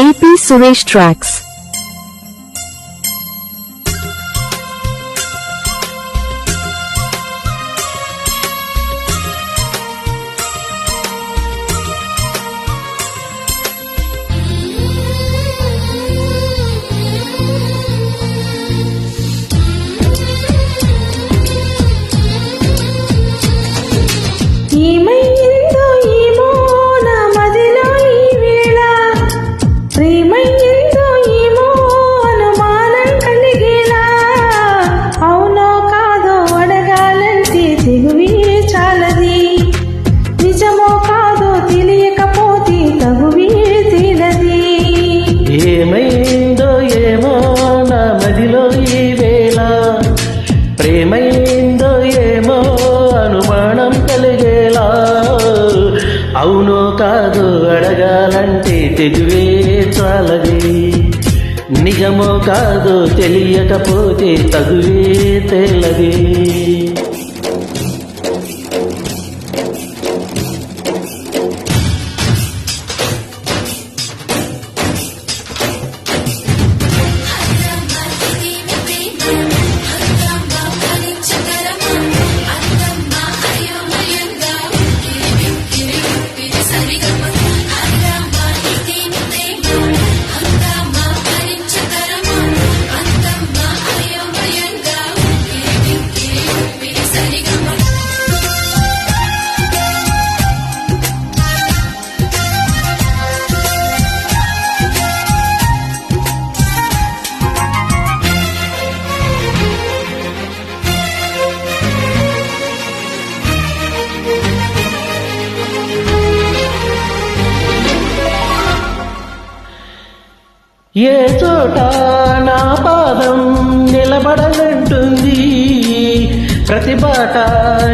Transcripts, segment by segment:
AP Suresh Tracks. ఏమైందో ఏమో నా మదిలో ఈ వేళ, ప్రేమైందో ఏమో అనుమానం కలిగేలా, అవునో కాదో అడగాలంటే తెగువే చాలది, నిజమో కాదో తెలియకపోతే తగువే తేలది. ఏమైందో ఏమో నా మదిలో ఈ వేళ, ప్రేమైందో ఏమో అనుమానం కలిగేలా, అవునో కాదు అడగాలంటే తెగువే చాలది, నిజమో కాదు తెలియకపోతే తగువే తేలది. ఏ చోట నా పాదం నిలబడనంటుంది, ప్రతి బాట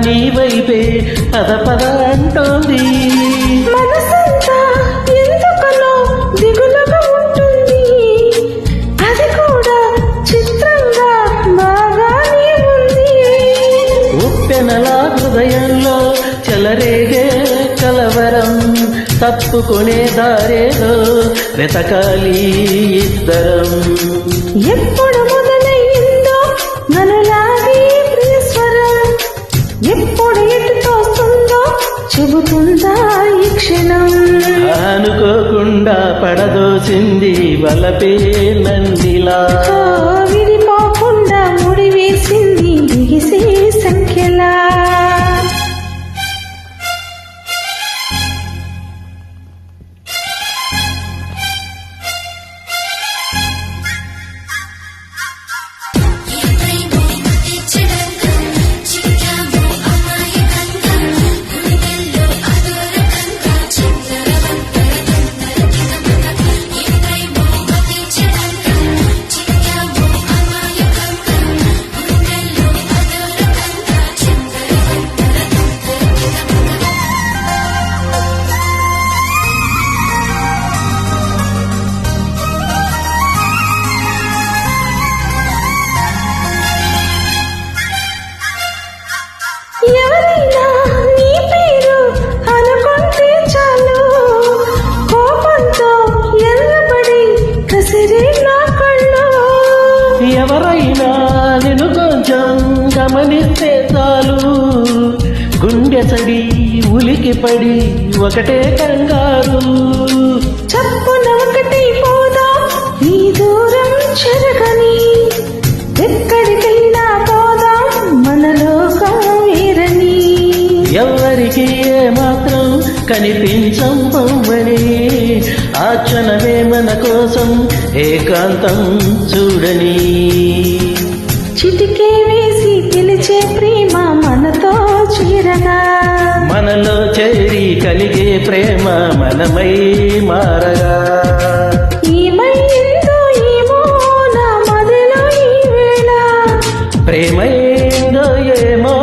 నీ వైపే పద అంటోంది. మనసంతా ఎందుకనో దిగులుగా ఉంటుంది, అది కూడా చిత్రంగా బాగానే ఉంది. ఉప్పెనలా హృదయంలో చెలరేగే కలవరం, తప్పుకునే దారేదో వెతకాలి ఇద్దరం. ఎప్పుడు మొదలయ్యిందో మనలాగే ప్రియస్వరం, ఎప్పుడు ఎటు తోస్తుందో చెబుతుందా ఈ క్షణం. అనుకోకుండా పడదోసింది వలపే నందిలా, విడిపోకుండా ముడివేసింది బిగిసే సంఖ్యలా. ఎవరైనా నీ పేరు అనుకుంటే చాలు, కోపంతో ఎర్రబడి కసిరే నా కళ్ళు. ఎవరైనా నిన్ను కొంచెం గమనిస్తే చాలు, గుండె చడి ఉలికి పడి ఒకటే కంగారు. చప్పున ఒకటి పోదా ఈ దూరం చెరగని, ఎక్కడికైనా పోదాం మనలోకం వేరని. ఎవరికి ఏమాత్రం కనిపించం పొమ్మని, ఆ క్షణమే మన కోసం ఏకాంతం చూడని. చిటికే వేసి పిలిచే ప్రేమ మనతో చేరగా, మనలో చేరి కలిగే ప్రేమ మనమై మారగా. ఏమైందో ఏమో నా మదిలో ఈ వేళ, ప్రేమైందో ఏమో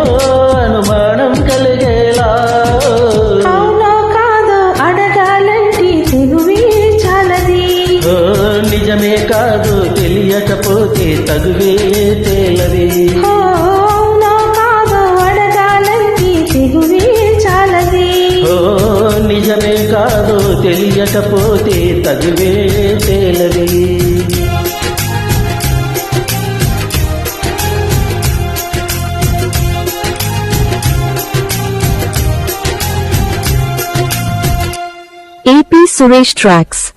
అనుమానం కలిగేలా, అవునో కాదో అడగాలంటే తెగువే చాలది, నిజమే కాదు తెలియకపోతే తగువే తేలది. అవునో కాదో అడగాలంటే తెగువే చాలది, నిజమే కాదో తెలియకపోతే తగువే తేలది. AP Suresh Tracks.